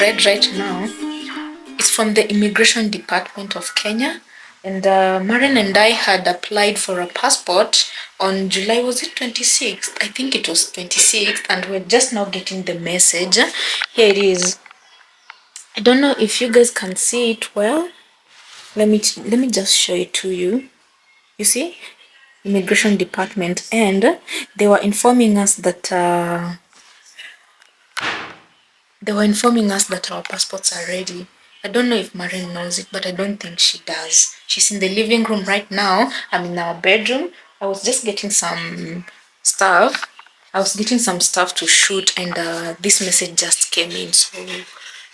read right now. It's from the Immigration Department of Kenya. And Maren and I had applied for a passport on July, was it 26th? I think it was 26th, and we're just now getting the message. Here it is. I don't know if you guys can see it well. Let me just show it to you. You see? Immigration Department, and they were informing us that our passports are ready. I don't know if Maren knows it, but I don't think she does. She's in the living room right now. I'm in our bedroom. I was just getting some stuff. To shoot, and this message just came in. So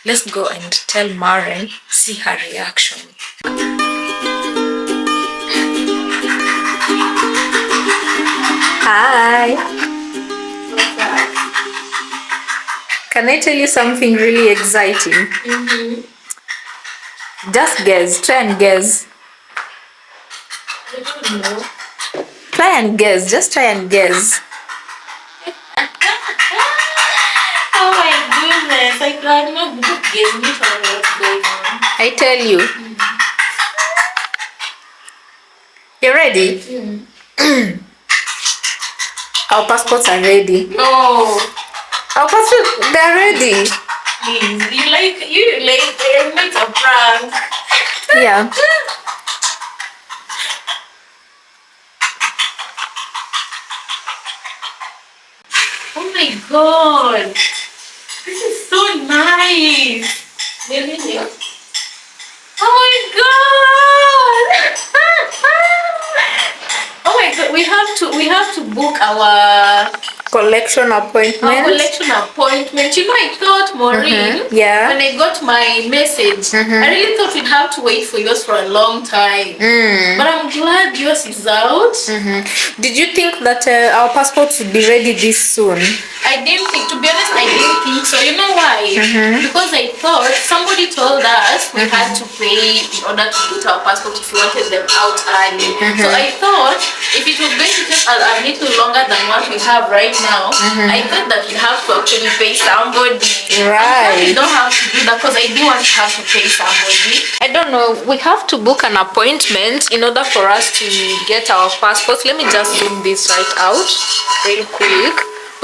let's go and tell Maren, see her reaction. Hi. Can I tell you something really exciting? Just guess. Try and guess. I don't know. Try and guess. Just try and guess. Oh my goodness. I cannot guess what's going on. I tell you. You ready? Our passports are ready. Oh. Our passports, they're ready. Please. You like it's a prank. Yeah. Oh my god. This is so nice. Really? Oh my god. Oh my god, we have to book our Collection appointment. You know, I thought, Maureen, Yeah. when I got my message, I really thought we'd have to wait for yours for a long time. But I'm glad yours is out. Did you think that our passports would be ready this soon? I didn't think, to be honest, I didn't think so. You know why? Because I thought somebody told us we had to pay in order to get our passport if we wanted them out early. So I thought if it was going to take a little longer than what we have right now, I thought that we have to actually pay somebody. Right. We don't have to do that because I didn't want to have to pay somebody. I don't know. We have to book an appointment in order for us to get our passports. Let me just zoom this right out real quick.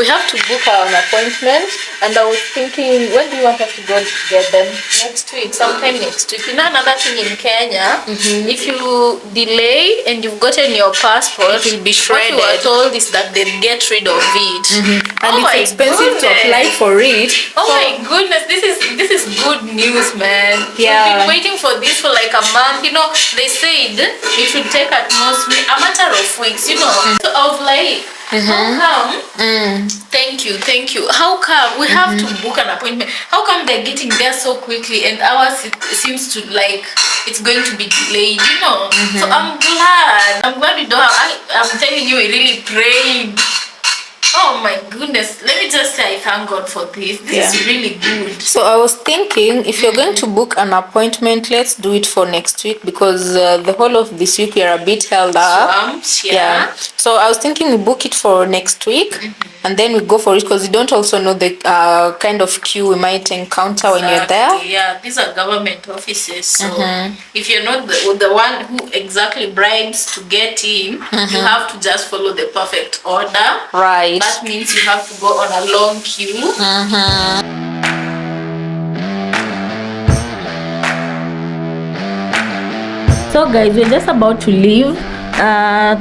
We have to book an appointment, and I was thinking, when do you want us to go to get them? Next week, sometime next week. You know, another thing in Kenya, if you delay and you've gotten your passport, it will be shredded. What we were told is that they get rid of it. And it's expensive to apply for it. Oh my goodness, this is good news, man. Yeah. We've been waiting for this for like a month. You know, they said it should take at most a matter of weeks, you know. So I was like, how come? Thank you. How come we have to book an appointment? How come they're getting there so quickly and ours seems to like it's going to be delayed, you know? So I'm glad we don't have, I'm telling you, we really prayed. Oh my goodness, let me just say I thank God for this. This is really good. So I was thinking, if you're going to book an appointment, let's do it for next week, because the whole of this week we are a bit held up. Swamped, yeah. So I was thinking we book it for next week, and then we go for it, because we don't also know the kind of queue we might encounter when you're there. Yeah, these are government offices, so if you're not the one who exactly bribes to get in, you have to just follow the perfect order. Right. That means you have to go on a long queue. So guys, we're just about to leave.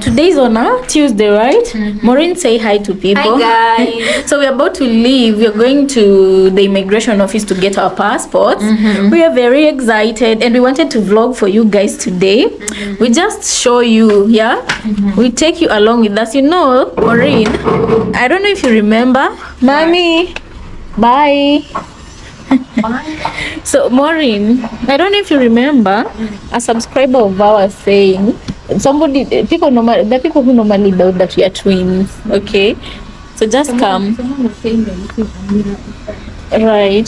Today's on a Tuesday, right? Maureen, say hi to people. Hi guys. So we're about to leave. We're going to the immigration office to get our passports. We are very excited, and we wanted to vlog for you guys today. We just show you, we take you along with us. You know, Maureen, I don't know if you remember, Mommy, bye. So Maureen, I don't know if you remember, a subscriber of ours saying the people who normally doubt that we are twins. Okay, so just come. Someone was saying that you see Amira. Right.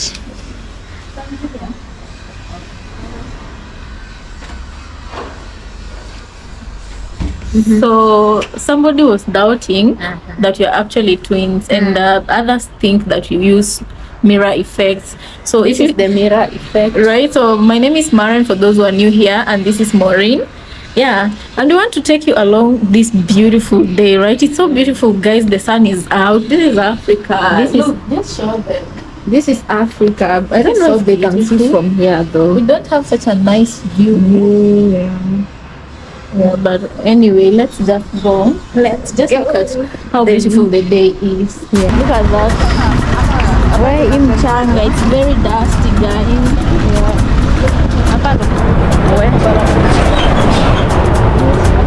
So somebody was doubting that you're actually twins, and others think that you use mirror effects. So This is the mirror effect. right, so my name is Maren for those who are new here, and this is Maureen. Yeah, and we want to take you along this beautiful day, right? It's so beautiful, guys. The sun is out. This is Africa. Just show them. This is Africa. I don't know if they can see from here though. We don't have such a nice view. Yeah, but anyway, let's just go. Let's just look at how beautiful the day is. Yeah. Look at that. We're in Changa. It's very dusty, guys. Yeah.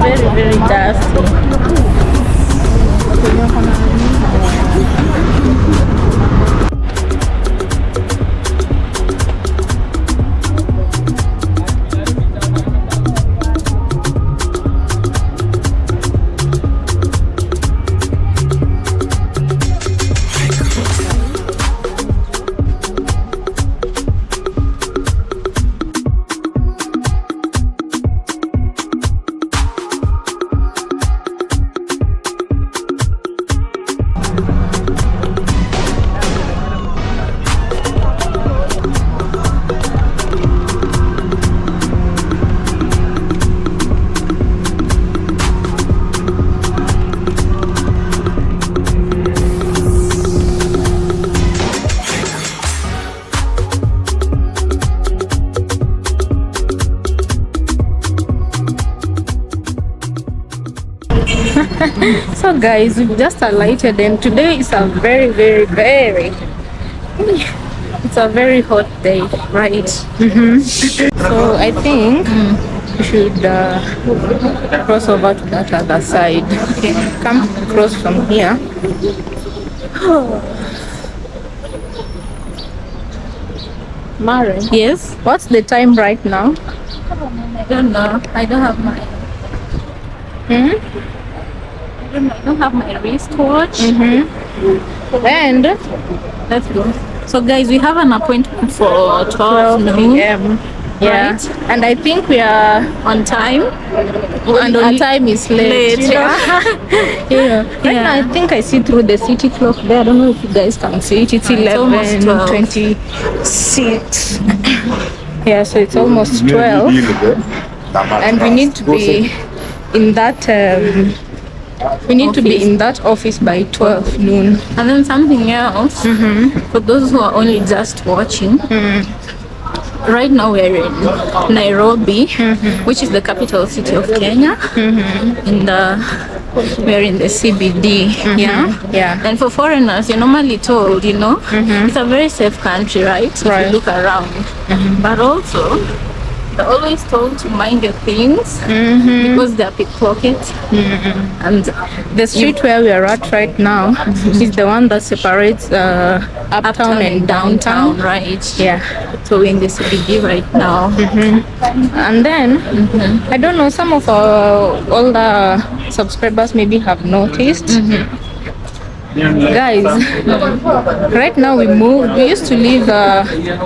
Very, very dusty. So guys, we've just alighted and today is a very it's a very hot day, right? So I think we should cross over to that other side. Okay, come cross from here. Maren, Yes, what's the time right now? I don't know. I don't have my I don't have my wristwatch. And Let's go. So guys, we have an appointment for 12 noon. p.m. Yeah, Right. and I think we are On time. and our time is late. Late. Yeah. Right Yeah. now, I think I see through the city clock there. I don't know if you guys can see it. It's It's almost 11:26. Yeah, so it's almost 12, and we need to be in that. We need to be in that office by 12 noon. And then something else, for those who are only just watching, right now we're in Nairobi, which is the capital city of Kenya. We're in the CBD, Yeah. And for foreigners, you're normally told, it's a very safe country, right? If Right. you look around. But also, you're always told to mind your things because they're pickpockets. And The street where we are at right now is the one that separates uptown and downtown. right? Yeah. So we're in the CBD right now. And then I don't know, some of our older subscribers maybe have noticed. Guys, right now we moved. We used to live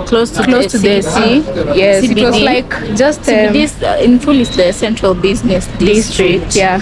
Close to the sea. Yes, it was CBD. like just This in full is the central business district. Yeah,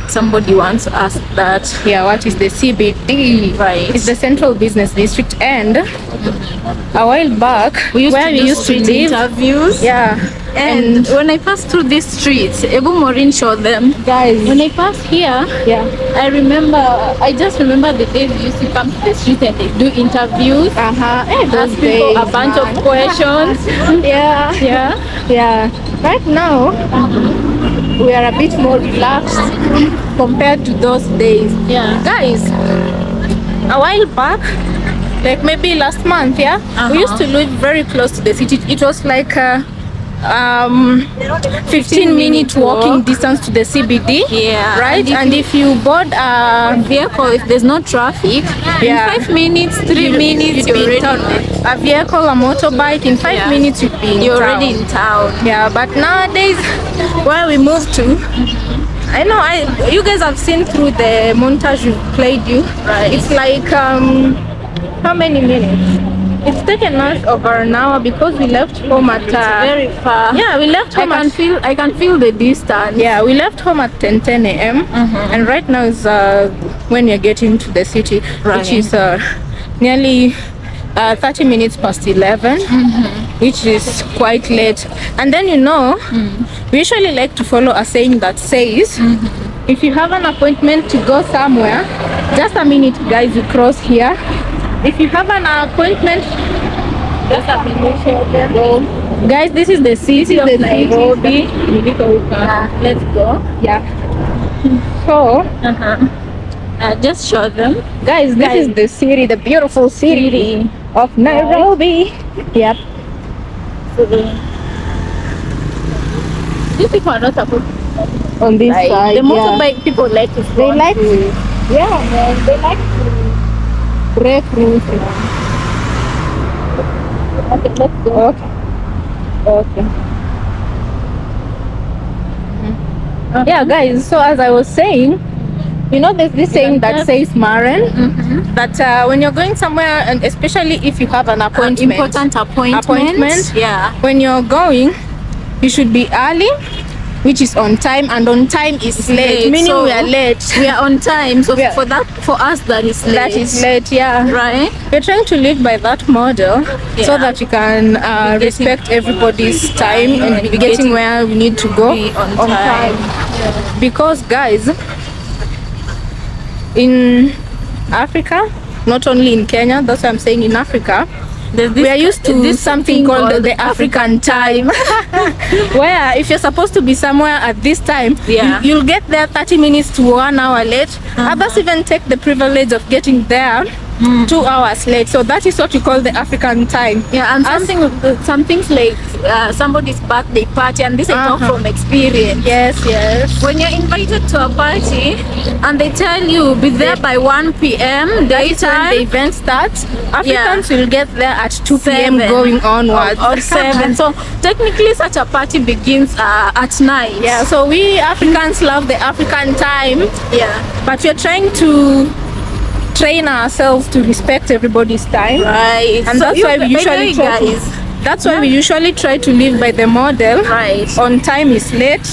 Somebody once asked that. yeah. What is the CBD? Right. It's the central business district, and a while back, where we used to street live. interviews. Yeah, And when I pass through these streets, Ebu Maureen showed them. guys. When I pass here, Yeah. I just remember the days we used to come to the street and they do interviews. Those Ask people a days, bunch of man. questions. Yeah, Yeah. yeah. Right now, we are a bit more relaxed compared to those days. Yeah. Guys, a while back, like maybe last month, yeah, we used to live very close to the city. It was like 15-minute walking distance to the CBD. Yeah. Right, And and if you board a vehicle, if there's no traffic, Yeah. in 5 minutes, 3 minutes, you'd you're be in already town. A vehicle, a motorbike, in 5 Yeah. minutes you'd be in you're town. already in town. Yeah, but nowadays, where we moved to, I know you guys have seen through the montage we played you. Right. It's like how many minutes? It's taken us over an hour because we left home at Very far. yeah, we left I home I can feel the distance. yeah, we left home at 10 a.m. And right now is when you're getting to the city, which Right. is nearly 30 minutes past 11, which is quite late. And then we usually like to follow a saying that says, if you have an appointment to go somewhere, just a minute, guys, you cross here. If you have an appointment, just a minute, go. Guys, this is the city of Nairobi. Let's go. Yeah. So, just show them. Guys, this is the city, the beautiful city of Nairobi. Yep. So, these people are not supposed to on this side. The motorbike people like to they like to, man, they like to break rules. Okay, let's go. Okay. Yeah, guys, so as I was saying, there's this saying that says Maren, that when you're going somewhere, and especially if you have an appointment, important appointment, when you're going, you should be early, which is on time, and on time is late, meaning so we are late. We are on time, so for us that is late. That is late, yeah. Right? We're trying to live by that model so that we can respect everybody's time and be getting where we need to go on time. Because, guys, in Africa, not only in Kenya, that's what I'm saying, in Africa, we are used to something called the African time, where if you're supposed to be somewhere at this time, you'll get there 30 minutes to 1 hour late. Others even take the privilege of getting there 2 hours late. So that is what we call the African time. Yeah, and some things like somebody's birthday party, and this I talk from experience. Yes. When you're invited to a party and they tell you be there by 1 p.m. daytime, when the event starts, Africans will get there at 2 p.m. going onwards. Or 7. So technically such a party begins at night. Yeah, so we Africans love the African time. Yeah. But we're trying to train ourselves to respect everybody's time. Right. And that's why we usually try to live by the model. Right. On time is late.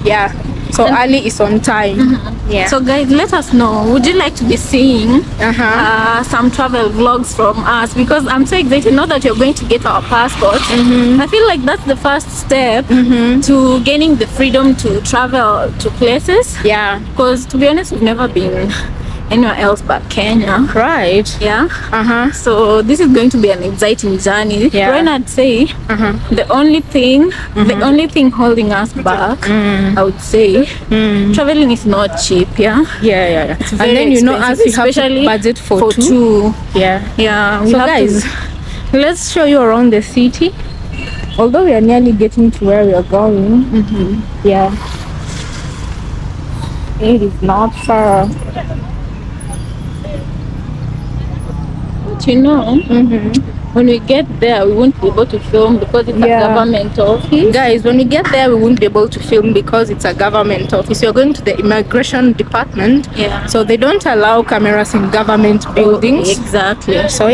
Yeah. So early is on time. Yeah. So guys, let us know. Would you like to be seeing some travel vlogs from us? Because I'm so excited now that you're going to get our passports. I feel like that's the first step to gaining the freedom to travel to places. Yeah. Because to be honest, we've never been anywhere else but Kenya. Right. Yeah. So this is going to be an exciting journey. Yeah. When I'd say the only thing holding us back, I would say traveling is not cheap. Yeah. It's very and then as you have especially to budget for two. Yeah. We so have guys, let's show you around the city. Although we are nearly getting to where we are going. Yeah. It is not far. When we get there, we won't be able to film because it's a government office. Guys, when we get there, we won't be able to film because it's a government office. You're going to the immigration department. So they don't allow cameras in government buildings. Exactly. So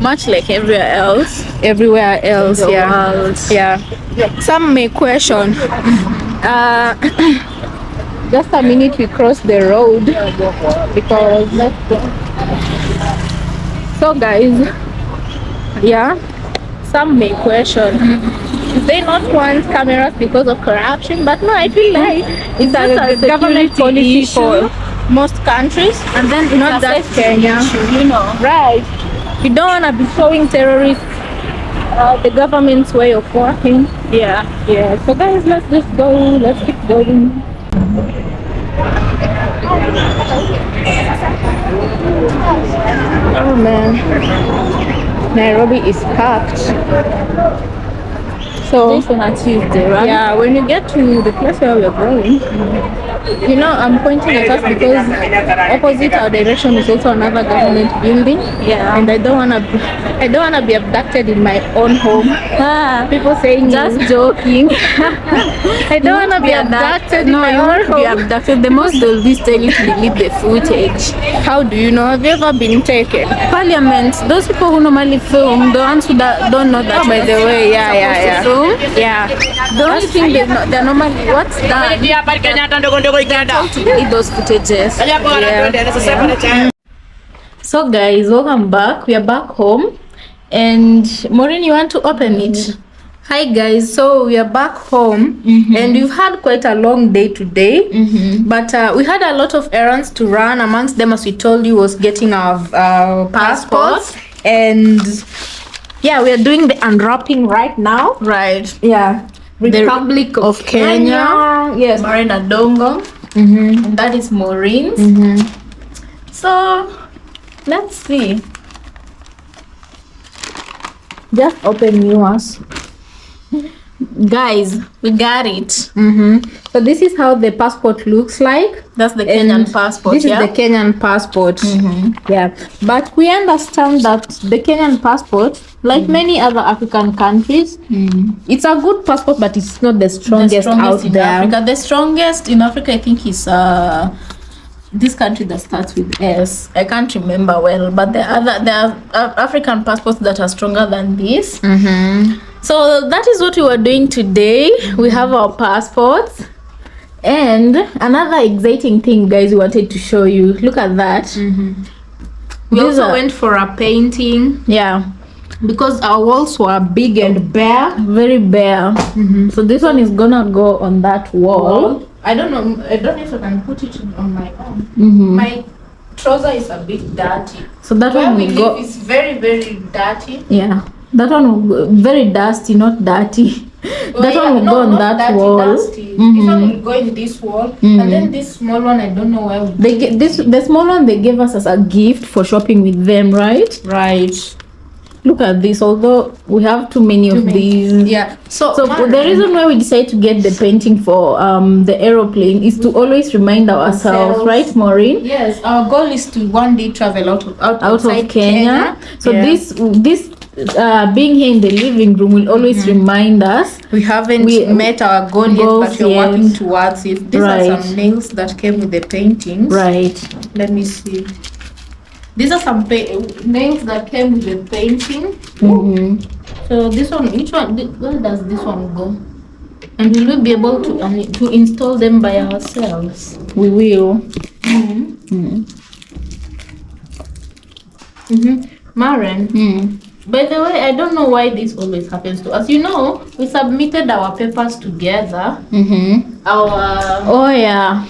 much like everywhere else. Everywhere else, in the world. Some may question. Just a minute, we cross the road because let's go. So guys, some may question, they not want cameras because of corruption, but no, I feel like it's a government policy for most countries, and then not just Kenya. Right? You don't want to be showing terrorists the government's way of working. So guys, let's just go. Let's keep going. Oh man, Nairobi is packed. So this on a Tuesday, right? Yeah, when you get to the place where we're going, I'm pointing at us because opposite our direction is also another government building. And I don't wanna be abducted in my own home. People saying just joking. I don't wanna be abducted in my own home. Be abducted. The most they'll be telling to delete the footage. How do you know? Have you ever been taken? Parliament. Those people who normally film, the ones who don't know that. Oh, by the way, the only thing they're normally what's done. They're told to delete those footages. So guys, welcome back. We are back home, and Maureen, you want to open it? Hi guys, so we are back home, and we've had quite a long day today, but we had a lot of errands to run. Amongst them, as we told you, was getting our passports, and yeah, we are doing the unwrapping right now. Right. Yeah, Republic of Kenya. Yes, Maureen Adongo. And that is Maureen's. So let's see. Just open yours. Guys, we got it. So this is how the passport looks like. That's the Kenyan passport. This is the Kenyan passport. Yeah, but we understand that the Kenyan passport, like many other African countries, it's a good passport, but it's not the strongest out in there. Africa. The strongest in Africa, I think, is this country that starts with S. I can't remember well, but there are African passports that are stronger than this. So that is what we were doing today. We have our passports, and another exciting thing, guys, we wanted to show you. Look at that. We also went for a painting. Yeah, because our walls were big and bare, very bare. So this one is gonna go on that wall. I don't know if I can put it on my own. My trouser is a bit dirty, so that where one we will go. live is very, very dirty. Yeah, that one will go, very dusty, not dirty. That one will go on that dirty, wall. Dusty. This one will go in this wall, and then this small one, I don't know where They get this. The small one they gave us as a gift for shopping with them, right? Right. Look at this. Although we have too many of these. Yeah. So the reason why we decided to get the painting for the aeroplane is to always remind ourselves, right, Maureen? Yes, our goal is to one day travel out of Kenya. So this being here in the living room will always remind us we haven't met our goal yet, but we're working towards it. These are some nails that came with the paintings. Right. Let me see. These are some nails that came with the painting. So this one, where does this one go? And will we be able to install them by ourselves? We will. Maren, by the way, I don't know why this always happens to us. You know, we submitted our papers together. Oh yeah.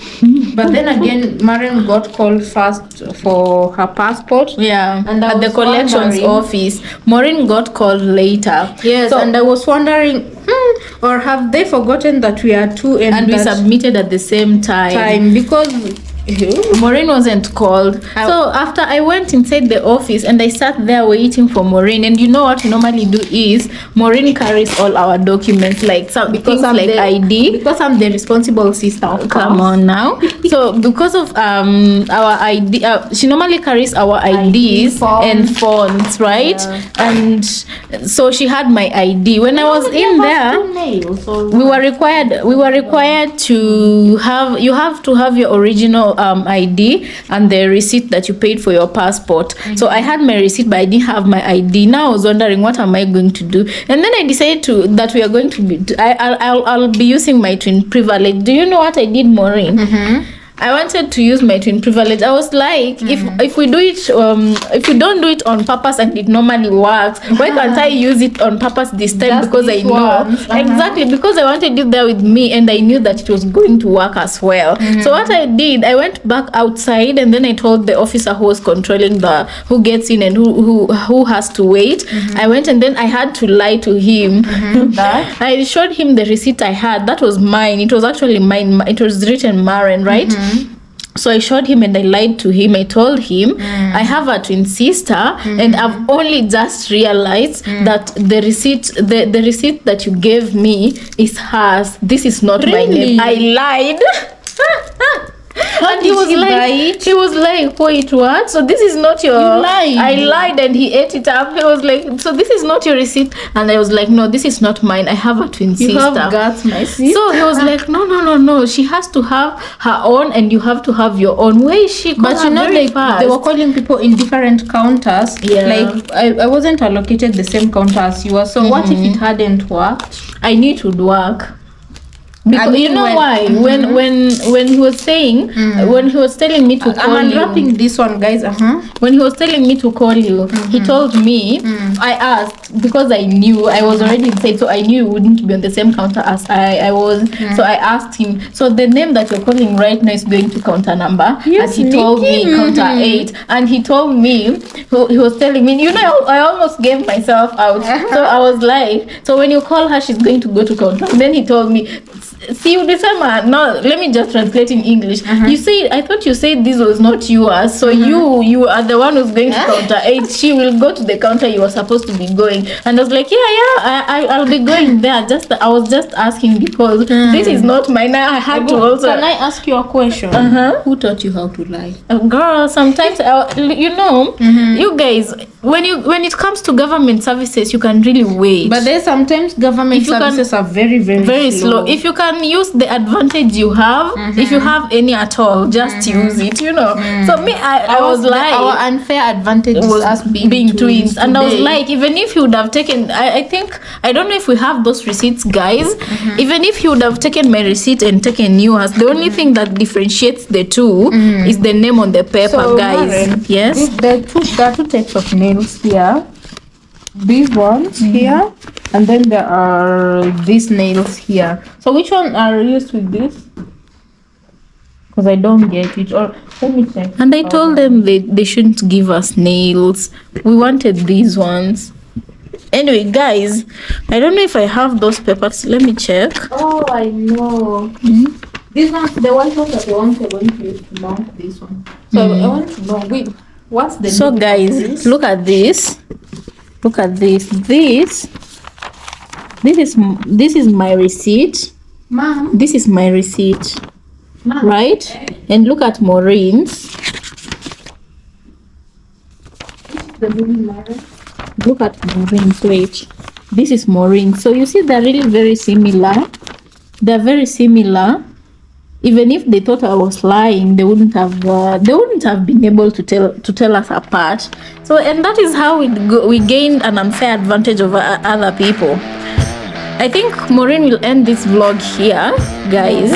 But then again, Maren got called first for her passport. Yeah, and at the collections office. Maureen got called later. Yes, and I was wondering, or have they forgotten that we are two and we submitted at the same time? Because Maureen wasn't called. So after I went inside the office and I sat there waiting for Maureen, and you know what we normally do is Maureen carries all our documents, like some things like ID. Because I'm the responsible sister. Come on now. So because of our ID, she normally carries our IDs and phones, right? And so she had my ID. When I was in there, we were required to have your original ID and the receipt that you paid for your passport. So I had my receipt, but I didn't have my ID. Now I was wondering, what am I going to do? And then I decided that we are going to be I'll be using my twin privilege. Do you know what I did, Maureen? I wanted to use my twin privilege. I was like, if we do it, if we don't do it on purpose and it normally works, why can't I use it on purpose this time? Because I know exactly, because I wanted it there with me, and I knew that it was going to work as well. So what I did, I went back outside, and then I told the officer who was controlling who gets in and who has to wait. I went, and then I had to lie to him. I showed him the receipt I had. That was mine. It was actually mine. It was written Maren, right? So I showed him and I lied to him. I told him I have a twin sister, and I've only just realized that the receipt that you gave me is hers. This is not my name. I lied. And he was like, wait, what? So this is not your... You lied. I lied, and he ate it up. He was like, so this is not your receipt? And I was like, no, this is not mine. I have a twin sister. You have guts, my sister. So he was like, no. She has to have her own, and you have to have your own. Where is she? But you know, they were calling people in different counters. Yeah. Like, I wasn't allocated the same counter as you were. So what if it hadn't worked? I knew it would work. Because mean, you know when- why? When he was saying, when he was telling me to call I'm you, unwrapping this one, guys. when he was telling me to call you, he told me, I asked because I knew I was already inside, so I knew you wouldn't be on the same counter as I was. So I asked him, so the name that you're calling right now is going to counter number, Yes, and he told me Nikki. counter 8, and he told me, he was telling me, you know, I almost gave myself out. So I was like, so when you call her, she's going to go to counter. And then he told me, see you December. Now let me just translate in English. You see, I thought you said this was not yours, so you are the one who's going to counter 8. She will go to the counter you were supposed to be going. And I was like, I'll be going there. I was just asking because this is not mine. I had to also. Can I ask you a question? Who taught you how to lie? Girl, sometimes you know, you guys, when it comes to government services, you can really wait. But there's sometimes government If you services are very, very slow. If you can use the advantage you have, if you have any at all, just use it, you know. So me, I was like, our unfair advantage was is us being twins, and I was today. like, even if you would have taken, I think, I don't know if we have those receipts, guys. Even if you would have taken my receipt and taken yours, the only thing that differentiates the two is the name on the paper, So, guys. Maren, Yes. there are two types of nails here. These ones here, and then there are these nails here. So which one are used with this? Because I don't get it. Or let me check. And I told them they shouldn't give us nails. We wanted these ones. Anyway, guys, I don't know if I have those papers. Let me check. Oh, I know. These ones, the white ones are the ones we're going to use to mount this one. So I want to know, wait, what's the So, name of guys, this? look at this. Look at this. This is my receipt. Mom, This is my receipt, Mom. right? And look at Maureen's. The movie Maren. Look at Maureen's. Wait, this is Maureen. So you see, they're really very similar. They're very similar. Even if they thought I was lying, they wouldn't have been able to tell us apart. So, and that is how we gained an unfair advantage over other people. I think Maureen will end this vlog here, guys.